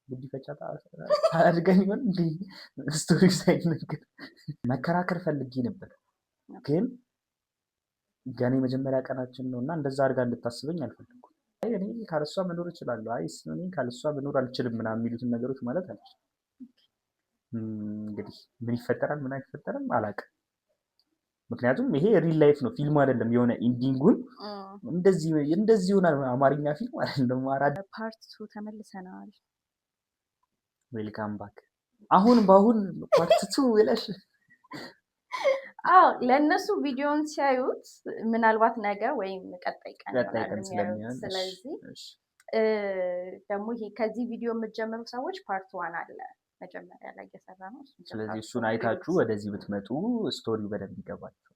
ጉዲፈቻ ታድርገኝ ይሆን እንዴ? ስቶሪ ሳይነገር መከራከር ፈልጌ ነበር፣ ግን ገና የመጀመሪያ ቀናችን ነው እና እንደዛ አድርጋ እንድታስበኝ አልፈልኩም። አይ እኔ ካለሷ መኖር እችላለሁ፣ አይ እኔ ካለሷ መኖር አልችልም ምናምን የሚሉትን ነገሮች ማለት አልችልም። እንግዲህ ምን ይፈጠራል ምን አይፈጠርም አላውቅም። ምክንያቱም ይሄ ሪል ላይፍ ነው፣ ፊልም አይደለም። የሆነ ኢንዲንጉን እንደዚህ ይሆናል አማርኛ ፊልም አይደለም። አራዳ ፓርት 2 ተመልሰናል። ዌልካም ባክ። አሁን በአሁን ፓርት 2 ይለሽ። ለእነሱ ቪዲዮን ሲያዩት ምናልባት ነገ ወይም ቀጣይ ቀን ስለሚሆን፣ ስለዚህ ደግሞ ይሄ ከዚህ ቪዲዮ የምትጀምሩ ሰዎች ፓርት 1 አለ መጀመሪያ ላይ እየሰራ ነው። ስለዚህ እሱን አይታችሁ ወደዚህ ብትመጡ ስቶሪው በደንብ ይገባችሁ።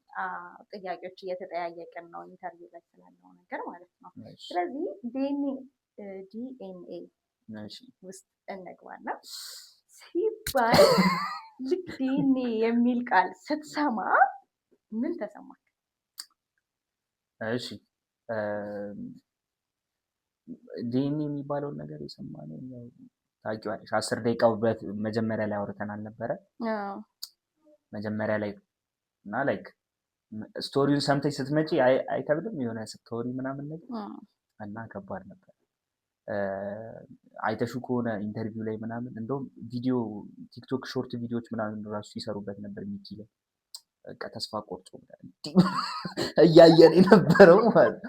ጥያቄዎች እየተጠያየቅን ነው ኢንተርቪው ላይ ስላለው ነገር ማለት ነው። ስለዚህ ዲኤንኤ ውስጥ እንግባና ሲባል ልክ ዲኤንኤ የሚል ቃል ስትሰማ ምን ተሰማክ? እሺ ዲኤንኤ የሚባለውን ነገር የሰማነው ያው ታውቂዋለሽ፣ 10 ደቂቃው መጀመሪያ ላይ አውርተን አልነበረ? መጀመሪያ ላይ እና ላይክ ስቶሪውን ሰምተሽ ስትመጪ አይከብድም? የሆነ ስቶሪ ምናምን ነገር እና ከባድ ነበር። አይተሹ ከሆነ ኢንተርቪው ላይ ምናምን እንደውም ቪዲዮ ቲክቶክ ሾርት ቪዲዮዎች ምናምን ራሱ ሲሰሩበት ነበር። ሚኪ ላይ በቃ ተስፋ ቆርጦ እያየን የነበረው ማለት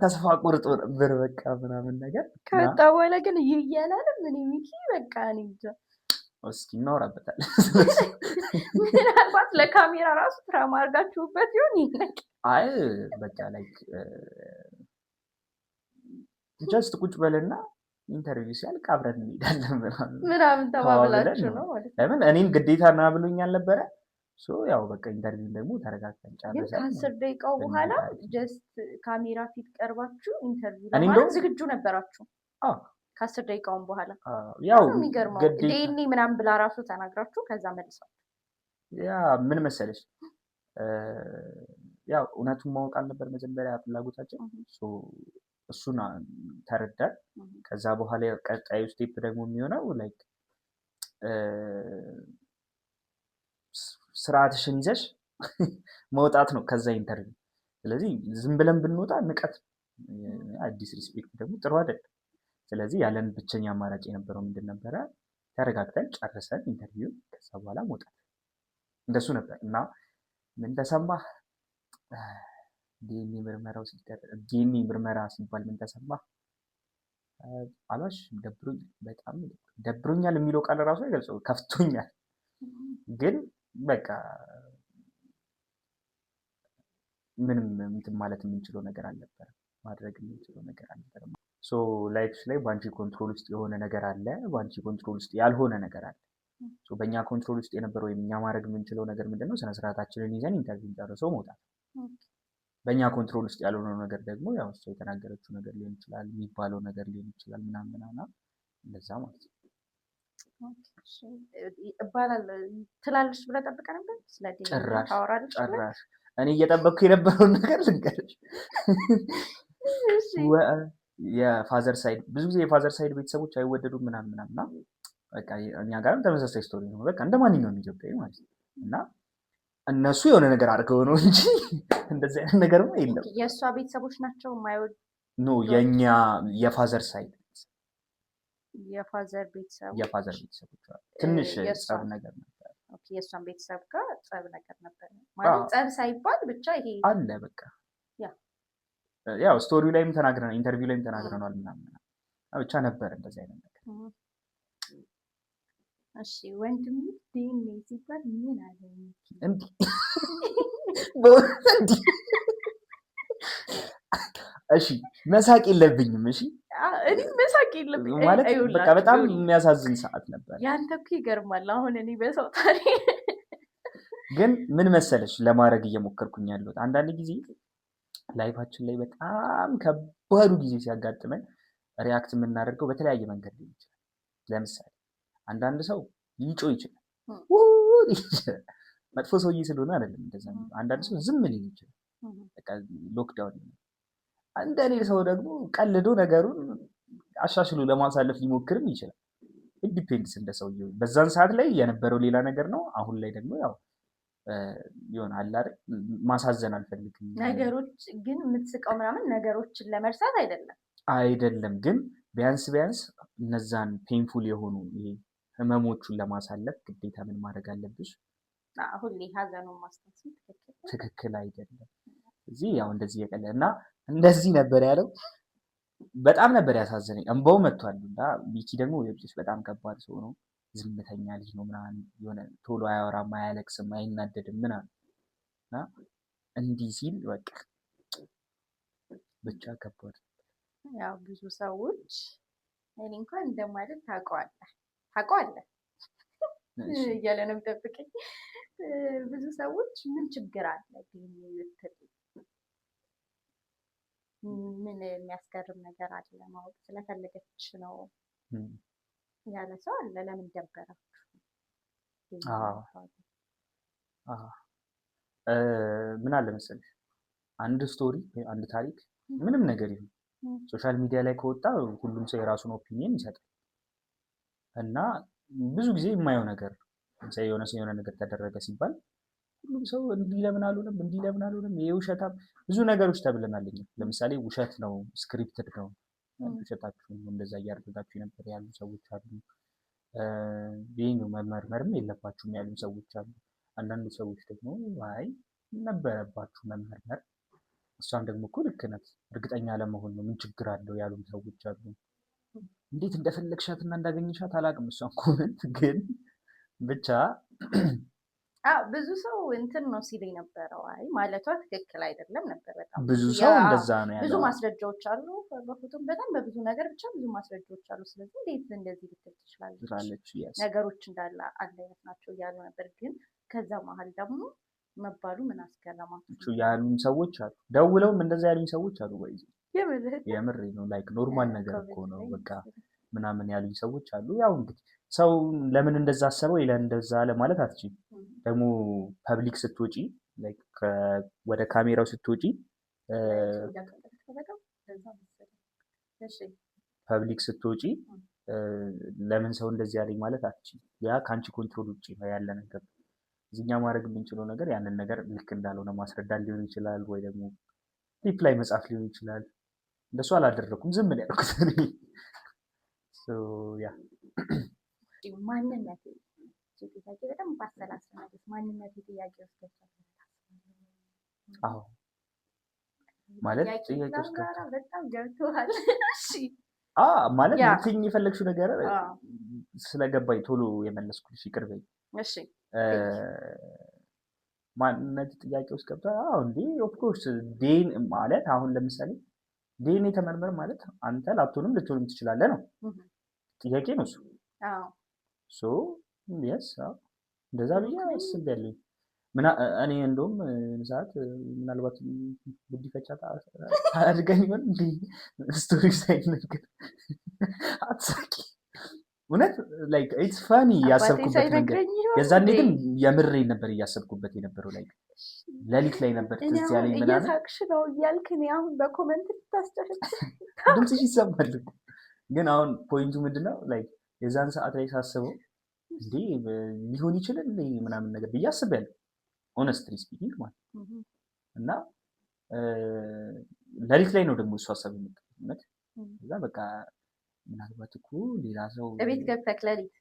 ተስፋ ቆርጦ ነበር በቃ ምናምን ነገር። ከወጣ በኋላ ግን ይያላል ምን ሚኪ በቃ እንጃ። እስኪ እናወራበታለን። ምናልባት ለካሜራ ራሱ ትራማ አድርጋችሁበት ይሆን ይነቅ። አይ በቃ ላይክ ጀስት ቁጭ በልና ኢንተርቪው ሲያልቅ አብረን እንሄዳለን ምናምን ተባብላችሁ ነው ማለት ነው። ለምን እኔም ግዴታ ና ብሎኝ አልነበረ? ያው በቃ ኢንተርቪው ደግሞ ተረጋግተን ጨርሰን ከ10 ደቂቃው በኋላ ጀስት ካሜራ ፊት ቀርባችሁ ኢንተርቪው ለማድረግ ዝግጁ ነበራችሁ? ከ10 ደቂቃውን በኋላ ያው የሚገርመው ዲኤንኤ ምናምን ብላ ራሱ ተናግራችሁ ከዛ መልሳችሁ ያ ምን መሰለሽ ያው እውነቱን ማወቅ አልነበር መጀመሪያ ፍላጎታችን። እሱን ተረዳን። ከዛ በኋላ ቀጣዩ ስቴፕ ደግሞ የሚሆነው ላይክ ስርዓትሽን ይዘሽ መውጣት ነው ከዛ ኢንተርቪው። ስለዚህ ዝም ብለን ብንወጣ ንቀት፣ አዲስ ሪስፔክት ደግሞ ጥሩ አይደለም። ስለዚህ ያለን ብቸኛ አማራጭ የነበረው ምንድን ነበረ? ተረጋግተን ጨርሰን ኢንተርቪው ከዛ በኋላ መውጣት፣ እንደሱ ነበር። እና ምን ተሰማህ? ዲኤንኤ ምርመራ ሲባል ምን ተሰማህ? አላሽ በጣም ደብሮኛል የሚለው ቃል ራሱ አይገልጸው፣ ከፍቶኛል። ግን በቃ ምንም እንትን ማለት የምንችለው ነገር አልነበረም፣ ማድረግ የምንችለው ነገር አልነበረም። ላይፍሽ ላይ በአንቺ ኮንትሮል ውስጥ የሆነ ነገር አለ፣ በአንቺ ኮንትሮል ውስጥ ያልሆነ ነገር አለ። በእኛ ኮንትሮል ውስጥ የነበረው ወይም እኛ ማድረግ የምንችለው ነገር ምንድነው? ስነስርዓታችንን ይዘን ኢንተርቪው ጨርሰው መውጣት። በእኛ ኮንትሮል ውስጥ ያልሆነው ነገር ደግሞ ያው እሷ የተናገረችው ነገር ሊሆን ይችላል፣ የሚባለው ነገር ሊሆን ይችላል፣ ምናምን እንደዛ ማለት ነው። ይባላል ትላለች ብለህ ጠብቀህ ነበር? ጭራሽ እኔ እየጠበቅኩ የነበረውን ነገር ልንገርሽ። የፋዘር ሳይድ ብዙ ጊዜ የፋዘር ሳይድ ቤተሰቦች አይወደዱም ምናምን በቃ እኛ ጋርም ተመሳሳይ ስቶሪ ነው። በቃ እንደ ማንኛውም ኢትዮጵያዊ ማለት ነው። እና እነሱ የሆነ ነገር አድርገው ነው እንጂ እንደዚህ አይነት ነገር የለም። የእሷ ቤተሰቦች ናቸው የማይወዱ ኖ የኛ የፋዘር ሳይድ የፋዘር ቤተሰቦች ትንሽ ጸብ ነገር ነበር። ኦኬ የእሷን ቤተሰብ ጋር ጸብ ነገር ነበር ማለት ጸብ ሳይባል ብቻ ይሄ አለ በቃ ያው ስቶሪው ላይም ተናግረናል፣ ኢንተርቪው ላይም ተናግረናል ምናምን ብቻ ነበር እንደዚህ አይነት ነገር። እሺ ወንድም ዲኤንኤ ሲባል ምን አለ እንዴ? እሺ መሳቅ የለብኝም። እሺ እኔ መሳቅ የለብኝም ማለት በቃ በጣም የሚያሳዝን ሰዓት ነበር። ያንተ እኮ ይገርማል። አሁን እኔ በሰው ታሪክ ግን ምን መሰለሽ ለማድረግ እየሞከርኩኝ ያለሁት አንዳንድ ጊዜ ላይፋችን ላይ በጣም ከባዱ ጊዜ ሲያጋጥመን ሪያክት የምናደርገው በተለያየ መንገድ ሊሆን ይችላል። ለምሳሌ አንዳንድ ሰው ሊጮህ ይችላል። መጥፎ ሰውዬ ስለሆነ አይደለም እንደዛ። አንዳንድ ሰው ዝም ሊል ይችላል። በቃ ሎክዳውን ነው። አንዳንድ ሰው ደግሞ ቀልዶ ነገሩን አሻሽሎ ለማሳለፍ ሊሞክርም ይችላል። ዲፔንድስ እንደ ሰውየው። በዛን ሰዓት ላይ የነበረው ሌላ ነገር ነው። አሁን ላይ ደግሞ ያው የሆነ አለ አይደል ማሳዘን አልፈልግም። ነገሮች ግን የምትስቀው ምናምን ነገሮችን ለመርሳት አይደለም ግን ቢያንስ እነዛን ፔንፉል የሆኑ ህመሞቹን ለማሳለፍ ግዴታ ምን ማድረግ አለብሽ? ሁሌ ሀዘኑን ማስታወስ ትክክል አይደለም። እዚህ ያው እንደዚህ የቀለ እና እንደዚህ ነበር ያለው። በጣም ነበር ያሳዘነኝ። እንባው መጥቷል። እና ቢኪ ደግሞ ልጅ በጣም ከባድ ሰው ነው። ዝምተኛ ልጅ ነው ምናምን የሆነ ቶሎ አያወራም፣ አያለቅስም፣ አይናደድም ምናምን እና እንዲህ ሲል በቃ ብቻ ከባድ። ያው ብዙ ሰዎች እኔ እንኳን እንደማለት ታውቀዋለህ እያለ ነው የሚጠብቀኝ። ብዙ ሰዎች ምን ችግር አለ ምን የሚያስገርም ነገር አለ ማወቅ ስለፈለገች ነው ያለ ሰው አለ። ለምን ደበራችሁ? ምን አለ መሰለሽ አንድ ስቶሪ አንድ ታሪክ ምንም ነገር ይሁን ሶሻል ሚዲያ ላይ ከወጣ ሁሉም ሰው የራሱን ኦፒኒየን ይሰጣል እና ብዙ ጊዜ የማየው ነገር የሆነ ሰው የሆነ ነገር ተደረገ ሲባል ሁሉም ሰው እንዲህ ለምን አልሆነም ይሄ ውሸታም ብዙ ነገሮች ተብለናል። ለምሳሌ ውሸት ነው፣ ስክሪፕትድ ነው፣ ውሸታችሁ ነው፣ እንደዛ እያደረጋችሁ ነበር ያሉ ሰዎች አሉ። ይሄን መመርመርም የለባችሁም ያሉ ሰዎች አሉ። አንዳንድ ሰዎች ደግሞ አይ ነበረባችሁ መመርመር፣ እሷም ደግሞ እኮ ልክ ናት እርግጠኛ ለመሆን ነው ምን ችግር አለው ያሉም ሰዎች አሉ። እንዴት እንደፈለግሻትና እንዳገኘሻት አላውቅም እሷን ኮመንት ግን ብቻ ብዙ ሰው እንትን ነው ሲል የነበረው አይ ማለቷ ትክክል አይደለም ነበር። በጣም ብዙ ሰው እንደዛ ነው ያለው። ብዙ ማስረጃዎች አሉ፣ በፎቶም በጣም በብዙ ነገር ብቻ ብዙ ማስረጃዎች አሉ። ስለዚህ እንዴት እንደዚህ ልትል ትችላለች? ነገሮች እንዳለ አንድ አይነት ናቸው እያሉ ነበር። ግን ከዛ መሀል ደግሞ መባሉ ምን አስገረማችሁ ያሉኝ ሰዎች አሉ። ደውለውም እንደዛ ያሉኝ ሰዎች አሉ። ወይ የምር ነው ላይክ ኖርማል ነገር እኮ ነው በቃ ምናምን ያሉኝ ሰዎች አሉ። ያው እንግዲህ ሰው ለምን እንደዛ አሰበው ይላል እንደዛ ለማለት አትችልም። ደግሞ ፐብሊክ ስትወጪ ወደ ካሜራው ስትወጪ ፐብሊክ ስትወጪ ለምን ሰው እንደዚህ ያለኝ ማለት አትችልም። ያ ከአንቺ ኮንትሮል ውጭ ነው ያለ ነገር። እዚህኛ ማድረግ የምንችለው ነገር ያንን ነገር ልክ እንዳልሆነ ማስረዳት ሊሆን ይችላል፣ ወይ ደግሞ ሪፕላይ መጻፍ ሊሆን ይችላል። እንደሱ አላደረኩም፣ ዝም ነው ያልኩት። ያ ማንነት ጥያቄ በጣም ባሰላሰላበት ማንነት ጥያቄ ውስጥ አዎ ማለት ጥያቄ ውስጥ በጣም ገብቶሃል? እሺ ማለት ልትይኝ የፈለግሽው ነገር ስለገባኝ ቶሎ የመለስኩልሽ ይቅር በይ። እሺ ማንነት ጥያቄ ውስጥ ገብቷል? አዎ እንዴ ኦፍኮርስ ዴን ማለት አሁን ለምሳሌ ዴን የተመርመር ማለት አንተ ላትሆንም ልትሆንም ትችላለህ ነው ጥያቄ ነው እሱ። ሶ የስ እንደዛ ብዬ አስቤያለሁ። እኔ እንደውም ሰዓት ምናልባት ጉዲፈቻ አድርገኝ ይሆን እንዲ ስቶሪ ሳይነገር አትሳቂ። እውነት ላይክ ኢትስ ፋኒ ያሰብኩበት ነገር የዛኔ ግን የምሬ ነበር እያሰብኩበት የነበረው ላይክ ሌሊት ላይ ነበር ትዝ ያለኝ ምናምን እየሳቅሽ ነው እያልክ እኔ አሁን በኮመንት ልታስጨርስ ድምፅሽ ይሰማል። ግን አሁን ፖይንቱ ምንድነው ላይክ የዛን ሰዓት ላይ ሳስበው እንዴ ሊሆን ይችላል ምናምን ነገር ብዬ አስቤያለሁ። ሆነስትሊ ስፒኪንግ ማለት እና ሌሊት ላይ ነው ደግሞ እሱ ሀሳብ የመጣው። እዛ በቃ ምናልባት እኮ ሌላ ሰው ቤት ገብተህ ሌሊት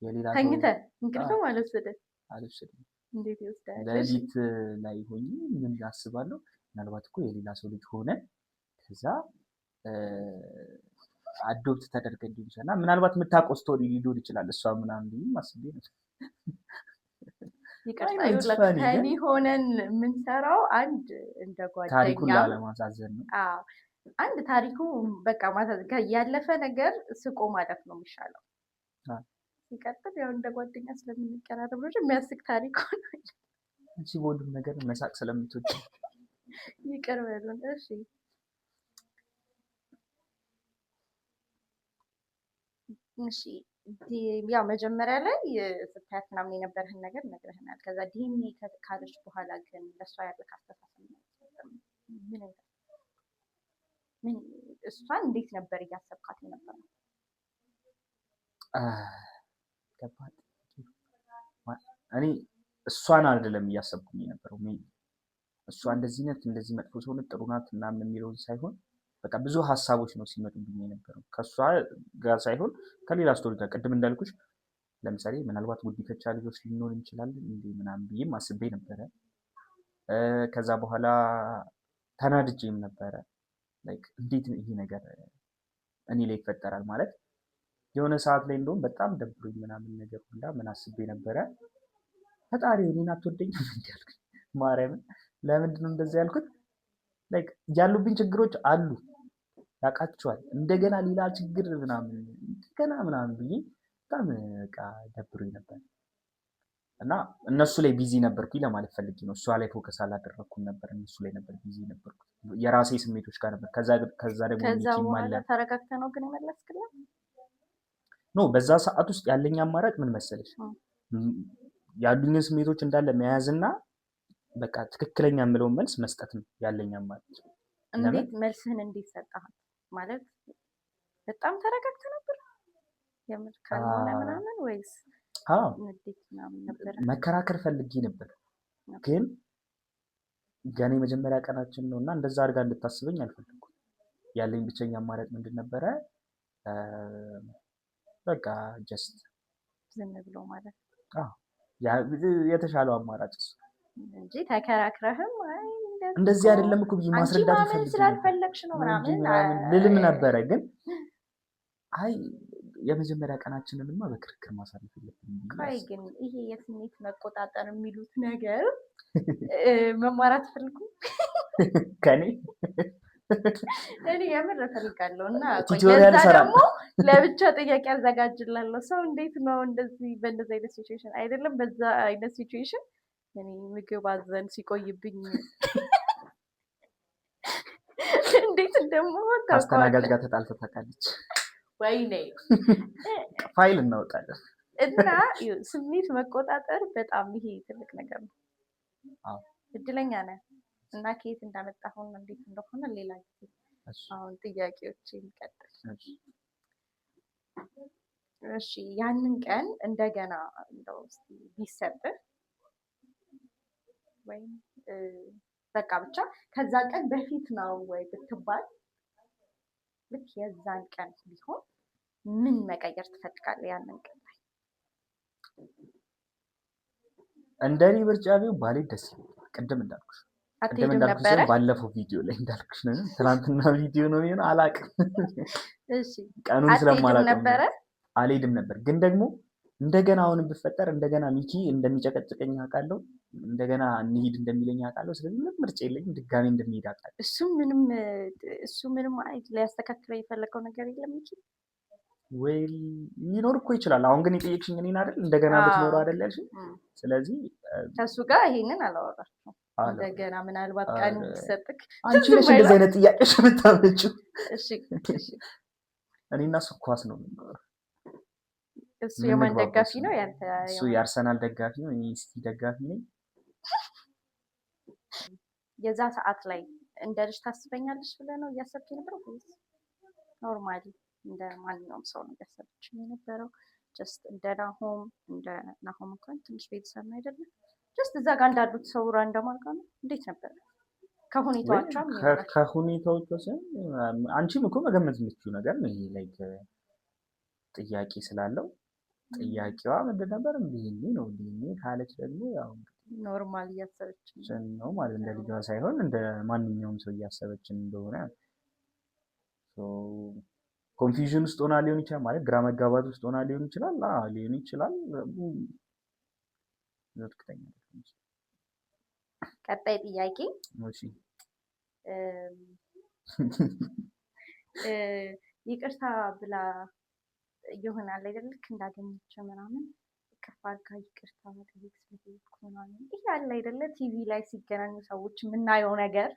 የሌላ ሰው ተኝተህ እንቅልፍም አልወሰደም። እንዴት ይወስዳል? ሌሊት ላይ ሆኜ ምን አስባለሁ ምናልባት እኮ የሌላ ሰው ልጅ ሆነ ከዛ አዶፕት ተደርገ ሊሆን ይችላል እና ምናልባት የምታውቀው ስቶሪ ሊሆን ይችላል እሷ ምናምን ብዬ አስቤ ነው። ከእኔ ሆነን የምንሰራው አንድ እንደ ጓደኛ ታሪኩን ላለማሳዘን ነው። አንድ ታሪኩ በቃ ማሳዘን ያለፈ ነገር ስቆ ማለፍ ነው የሚሻለው። ሲቀጥል ያው እንደ ጓደኛ ስለምንቀራረብ ነው የሚያስቅ ታሪክ ሆነ እንጂ በሁሉም ነገር መሳቅ ስለምትወጪ ይቅር በሉን። እሺ እሺ ያው መጀመሪያ ላይ ስታያት ምናምን የነበረህን ነገር ነግረህናል። ከዛ ዲኤንኤ ካለች በኋላ ግን ለእሷ ያለህ አስተሳሰብ ምን እሷን እንዴት ነበር እያሰብካት የነበረው? ከባድ እኔ እሷን አይደለም እያሰብኩኝ የነበረው እሷ እንደዚህ ናት እንደዚህ መጥፎ ሰው ናት ጥሩ ናት ምናምን የሚለውን ሳይሆን በቃ ብዙ ሀሳቦች ነው ሲመጡብኝ የነበረው ከእሷ ጋር ሳይሆን ከሌላ ስቶሪ ጋር ቅድም እንዳልኩሽ ለምሳሌ ምናልባት ጉዲፈቻ ልጆች ሊኖር ይችላል እንዴ ምናምን ብዬም አስቤ ነበረ። ከዛ በኋላ ተናድጄም ነበረ። እንዴት ይሄ ነገር እኔ ላይ ይፈጠራል ማለት የሆነ ሰዓት ላይ እንደውም በጣም ደብሮኝ ምናምን ነገር ሁላ ምን አስቤ ነበረ ፈጣሪ እኔን አትወደኝም እንዴ አልኩኝ። ማርያምን ለምንድን ነው እንደዚህ ያልኩት? ያሉብኝ ችግሮች አሉ ያውቃቸዋል እንደገና ሌላ ችግር ምናምን እንደገና ምናምን ብዬ በጣም በቃ ደብሮኝ ነበር እና እነሱ ላይ ቢዚ ነበርኩኝ ለማለት ፈልጌ ነው። እሷ ላይ ፎከስ አላደረኩም ነበር እነሱ ላይ ነበር ቢዚ ነበርኩ የራሴ ስሜቶች ጋር ነበር። ከዛ ደግሞ በኋላ ተረጋግተህ ነው ግን የመለስክላት? ኖ በዛ ሰዓት ውስጥ ያለኝ አማራጭ ምን መሰለሽ ያሉኝን ስሜቶች እንዳለ መያዝና በቃ ትክክለኛ የምለውን መልስ መስጠት ነው ያለኝ አማራጭ። እንዴት መልስህን እንዴት ሰጠሃት? ማለት በጣም ተረጋግተህ ነበር የምር ካልሆነ ምናምን ወይስ ንዴት ምናምን ነበር? መከራከር ፈልጌ ነበር ግን ገና የመጀመሪያ ቀናችን ነው እና እንደዛ አድርጋ እንድታስበኝ አልፈልኩም። ያለኝ ብቸኛ አማራጭ ምንድን ነበረ? በቃ ጀስት ዝም ብሎ ማለት የተሻለው አማራጭ እሱ እንጂ ተከራክረህም እንደዚህ አይደለም እኮ ብዬ ማስረዳት ፈልጌ ስላልፈለግሽ ነው ምናምን ልልም ነበረ ግን አይ የመጀመሪያ ቀናችንንማ በክርክር ማሳለፍ የለብንም። ቆይ ግን ይሄ የስሜት መቆጣጠር የሚሉት ነገር መማራት ፈልጉ ከኔ እኔ የምር እፈልጋለሁ እና ቱቶሪያል ደግሞ ለብቻ ጥያቄ አዘጋጅላለሁ። ሰው እንዴት ነው እንደዚህ በእንደዚህ አይነት ሲቹዌሽን አይደለም በዛ አይነት ሲቹዌሽን እኔ ምግብ አዘን ሲቆይብኝ እንዴት እንደምሆን ከአስተናጋጅ ጋር ተጣልተህ ታውቃለች? ወይኔ ፋይል እናወጣለን። እና ስሜት መቆጣጠር በጣም ይሄ ትልቅ ነገር ነው። እድለኛ ነህ እና ከየት እንዳመጣሁን እንዴት እንደሆነ ሌላ ጊዜ አሁን ጥያቄዎች የሚቀጥል እሺ ያንን ቀን እንደገና እንደው ቢሰጥህ ወይም በቃ ብቻ ከዛ ቀን በፊት ነው ወይ ብትባል ልክ የዛን ቀን ቢሆን ምን መቀየር ትፈልጋለህ? ያንን ቀን ላይ እንደኔ ምርጫ ቢሆን ባሌ ደስ ይላል። ቅድም እንዳልኩሽ ባለፈው ቪዲዮ ላይ እንዳልኩሽ ነው። ትናንትና ቪዲዮ ነው የሚሆነው አላውቅም። እሺ ቀኑን ስለማላውቅ ነበር አልሄድም ነበር። ግን ደግሞ እንደገና አሁንም ብፈጠር እንደገና ሚኪ እንደሚጨቀጭቀኝ አውቃለሁ። እንደገና እንሂድ እንደሚለኝ አውቃለሁ። ስለዚህ ምንም ምርጫ የለኝም ድጋሜ እንደሚሄድ አውቃለሁ። እሱ ምንም ሊያስተካክለው የፈለገው ነገር የለም ሚኪ ወይ ሊኖር እኮ ይችላል። አሁን ግን የጠየቅሽኝ እኔን አይደል? እንደገና ብትኖረው አይደል ያልሽኝ? ስለዚህ ከእሱ ጋር ይሄንን አላወራችሁም። እንደገና ምናልባት ቀኑ ቢሰጥክ አንቺ ነሽ እንደዚህ አይነት ጥያቄሽ የምታመጪው። እሺ እኔና እሱ ኳስ ነው የምንኖረው። እሱ የማን ደጋፊ ነው? ያንተ? እሱ የአርሰናል ደጋፊ ነው፣ እኔ ሲቲ ደጋፊ ነኝ። የዛ ሰዓት ላይ እንደ ልጅ ታስበኛለሽ ብለህ ነው እያሰብክ የነበረው ወይስ ኖርማሊ እንደ ማንኛውም ሰው ነው እያሰብች የነበረው? ጀስት እንደ ናሆም እንኳን ትንሽ ቤተሰብ ነው አይደለም? ጀስት እዛ ጋር እንዳሉት ሰው ራንደም አድርጋ ነው? እንዴት ነበር ከሁኔታዎቿም? ከሁኔታዎቿ አንቺም እኮ መገመት የምትችይው ነገር ነው። ይሄ ላይ ጥያቄ ስላለው ጥያቄዋ ምንድን ነበር? እንዲህ ነው እንዲህ ካለች ደግሞ ያው ኖርማል እያሰበች ነው ማለት እንደ ልጇ ሳይሆን እንደ ማንኛውም ሰው እያሰበች እንደሆነ ኮንፊውዥን ውስጥ ሆና ሊሆን ይችላል። ማለት ግራ መጋባት ውስጥ ሆና ሊሆን ይችላል። ሊሆን ይችላል። እርግጠኛ ነኝ። ቀጣይ ጥያቄ እሺ ይቅርታ ብላ ይሆናል አይደል? ልክ እንዳገኘች ምናምን ከፋልካ ይቅርታ መጠየቅ ስለጠየቅኩ ምናምን ይሄ አለ አይደለ? ቲቪ ላይ ሲገናኙ ሰዎች የምናየው ነገር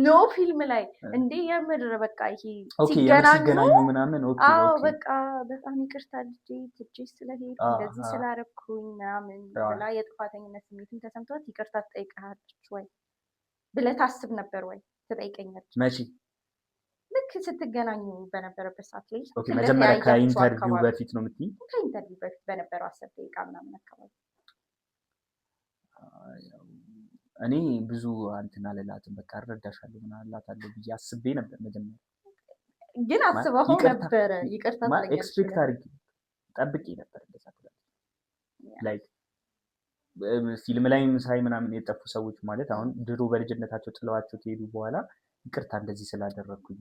ኖ ፊልም ላይ እንዴ የምር በቃ ይሄ ሲገናኙ ምናምን በቃ በጣም ይቅርታ ልጄ ትቼሽ ስለሄድኩ እንደዚህ ስላረኩኝ ምናምን ብላ የጥፋተኝነት ስሜትን ተሰምቷት ይቅርታ ትጠይቃለች ወይ ብለህ ታስብ ነበር ወይ? ትጠይቀኛለች መቼ? ልክ ልክ ስትገናኙ በነበረበት ሰዓት ላይ ኦኬ፣ መጀመሪያ ከኢንተርቪው በፊት ነው የምትይኝ? ከኢንተርቪው በፊት በነበረው 10 ደቂቃ ምናምን አካባቢ። እኔ ብዙ እንትን አልላትም፣ በቃ እረዳሻለሁ ምናምን እላታለሁ ብዬ አስቤ ነበር መጀመሪያ። ግን አስበኸው ነበረ? ይቅርታ ኤክስፔክት አድርጌ ጠብቄ ነበር እንደዛ ትላለች። ላይክ ፊልም ላይም ሳይ ምናምን የጠፉ ሰዎች ማለት አሁን ድሮ በልጅነታቸው ጥለዋቸው ከሄዱ በኋላ ይቅርታ እንደዚህ ስላደረግኩኝ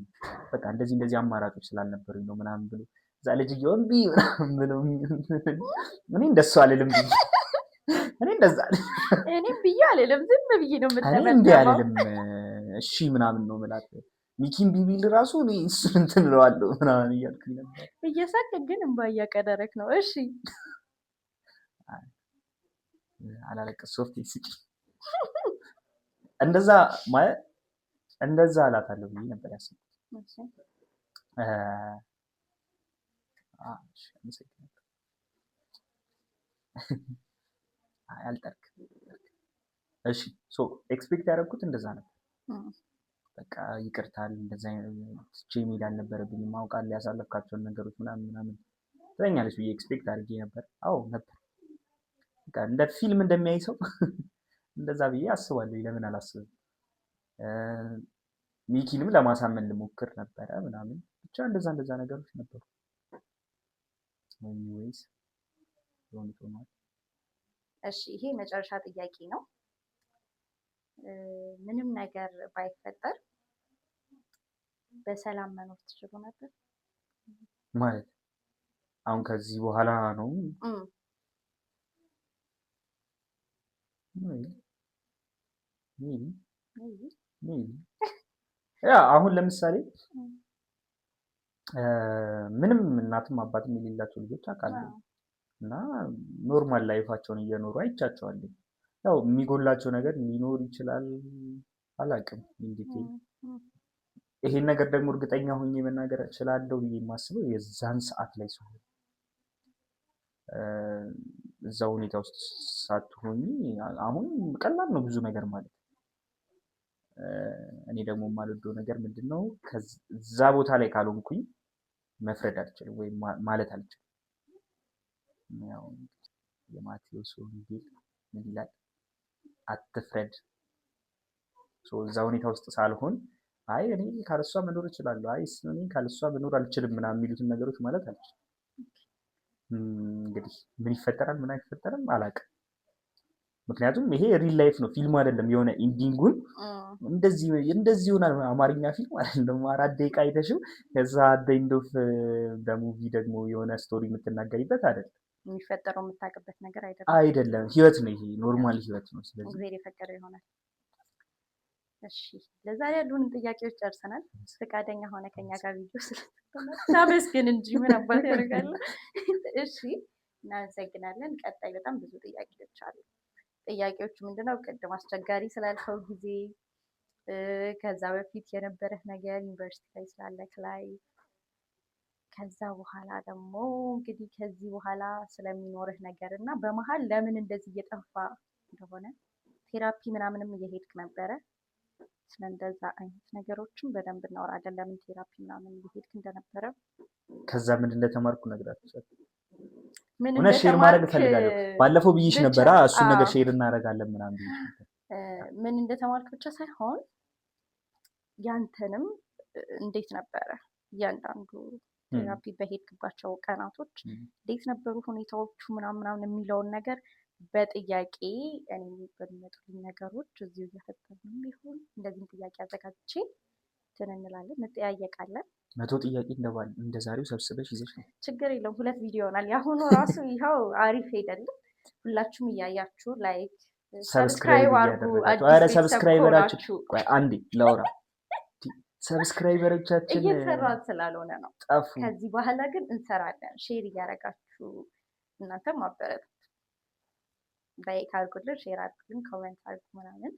በቃ እንደዚህ አማራጮች ስላልነበሩኝ ነው ምናምን ብሎ እዛ ልጅየው እምቢ ምናምን ብሎ እኔ እንደሱ አልልም ብዬ እኔ እንደዛ እኔም ብዬ አልልም፣ ዝም ብዬ ነው የምትመጣው። እኔ እምቢ አልልም እሺ ምናምን ነው የምላት። ሚኪን ቢቢል ራሱ እኔ እሱን እንትን እለዋለሁ ምናምን እያልኩኝ ነበር። እየሳቅ ግን እምባ እያቀደረክ ነው። እሺ አላለቀስ ሶፍት ስጪ እንደዛ ማለት እንደዛ አላታለሁ ብዬ ነበር ያሰብኩት። አልጠርክ እሺ ሶ ኤክስፔክት ያደረኩት እንደዛ ነበር። በቃ ይቅርታል እንደዛ ትቼ መሄድ አልነበረብኝም፣ አውቃለሁ ያሳለፍካቸውን ነገሮች ምናምን ትለኛለች ብዬ ኤክስፔክት አድርጌ ነበር። አዎ ነበር። በቃ እንደ ፊልም እንደሚያይ ሰው እንደዛ ብዬ አስባለሁ። ለምን አላስብም? ሚኪንም ለማሳመን ልሞክር ነበረ ምናምን ብቻ እንደዛ ነገሮች ነበሩ። ወይስ ሆኗል። እሺ ይሄ መጨረሻ ጥያቄ ነው። ምንም ነገር ባይፈጠር በሰላም መኖር ትችሉ ነበር? ማለት አሁን ከዚህ በኋላ ነው? ያ አሁን ለምሳሌ ምንም እናትም አባትም የሌላቸው ልጆች አውቃለሁ እና ኖርማል ላይፋቸውን እየኖሩ አይቻቸዋለሁ። ያው የሚጎላቸው ነገር ሊኖር ይችላል፣ አላውቅም እንዴት። ይሄን ነገር ደግሞ እርግጠኛ ሆኜ መናገር እችላለሁ ብዬ የማስበው የዛን ሰዓት ላይ ሲሆን እዛ ሁኔታ ውስጥ ሳትሆኚ አሁን ቀላል ነው ብዙ ነገር ማለት። እኔ ደግሞ የማልወደው ነገር ምንድነው ከዛ ቦታ ላይ ካልሆንኩኝ መፍረድ አልችልም ወይም ማለት አልችልም። ያው የማቴዎስ ወንጌል ምን ይላል? አትፍረድ። እዛ ሁኔታ ውስጥ ሳልሆን አይ እኔ ካለሷ መኖር እችላለሁ፣ አይ እኔ ካለሷ መኖር አልችልም ምናምን የሚሉትን ነገሮች ማለት አልችልም። እንግዲህ ምን ይፈጠራል ምን አይፈጠርም አላውቅም። ምክንያቱም ይሄ ሪል ላይፍ ነው፣ ፊልም አይደለም። የሆነ ኢንዲንጉን እንደዚህ ይሆናል አማርኛ ፊልም አይደለም 4 ደቂቃ አይተሽው ከዛ ኤንድ ኦፍ በሙቪ ደግሞ የሆነ ስቶሪ የምትናገሪበት አይደለም። የሚፈጠረው የምታውቅበት ነገር አይደለም። ህይወት ነው ይሄ፣ ኖርማል ህይወት ነው። ስለዚህ እግዚአብሔር የፈቀደው ይሆናል። እሺ ለዛሬ ያሉንን ጥያቄዎች ጨርሰናል። ፈቃደኛ ሆነ ከኛ ጋር ቪዲዮ ስለተመስገን እንጂ ምን አባት ያደርጋል። እሺ እናመሰግናለን። ቀጣይ በጣም ብዙ ጥያቄዎች አሉ። ጥያቄዎቹ ምንድነው? ቅድም አስቸጋሪ ስላልከው ጊዜ፣ ከዛ በፊት የነበረህ ነገር ዩኒቨርሲቲ ላይ ስላለክ ላይ፣ ከዛ በኋላ ደግሞ እንግዲህ ከዚህ በኋላ ስለሚኖርህ ነገር እና በመሀል ለምን እንደዚህ እየጠፋ እንደሆነ ቴራፒ ምናምንም እየሄድክ ነበረ። ስለእንደዛ አይነት ነገሮችን በደንብ እናወራለን። ለምን ቴራፒ ምናምን እየሄድክ እንደነበረ፣ ከዛ ምን እንደተማርኩ ነግራችኋል። ምን ሼር ማድረግ እፈልጋለሁ። ባለፈው ብዬሽ ነበረ እሱን ነገር ሼር እናደርጋለን ምናምን ብዬሽ ነበር። ምን እንደተማርክ ብቻ ሳይሆን ያንተንም እንዴት ነበረ እያንዳንዱ ቴራፒ በሄድክባቸው ቀናቶች እንዴት ነበሩ ሁኔታዎቹ ምናምን የሚለውን ነገር በጥያቄ እኔ በሚመጡልኝ ነገሮች እዚሁ እየፈጠርን ቢሆን እንደዚህም ጥያቄ አዘጋጅቼ እንትን እንላለን፣ እንጠያየቃለን። 100 ጥያቄ እንደዛሬው ሰብስበሽ ይዘሽ ነው? ችግር የለም። 2 ቪዲዮ ይሆናል። የአሁኑ ራሱ ይኸው አሪፍ ሄደልን። ሁላችሁም እያያችሁ ላይክ ሰብስክራይብ አድርጉ። አዲስ ሰብስክራይበራችሁ አንዴ ላውራ። ሰብስክራይበሮቻችን እየሰራን ስላልሆነ ነው ጠፉ። ከዚህ በኋላ ግን እንሰራለን። ሼር እያደረጋችሁ እናንተም ማበረታቱ። ላይክ አድርጉልን፣ ሼር አድርጉልን፣ ኮሜንት አድርጉ ምናምን።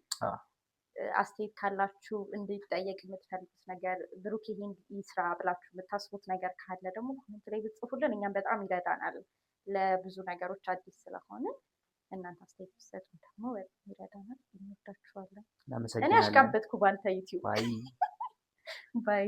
አስተያየት ካላችሁ እንዲጠየቅ የምትፈልጉት ነገር ብሩክ ይሄን ይስራ ብላችሁ የምታስቡት ነገር ካለ ደግሞ ኮሜንት ላይ ብትጽፉልን እኛም በጣም ይረዳናል። ለብዙ ነገሮች አዲስ ስለሆነ እናንተ አስተያየት ብትሰጡ ደግሞ በጣም ይረዳናል። እንወዳችኋለን። እኔ አሽቃበጥኩ ባንተ ዩቲዩብ። ባይ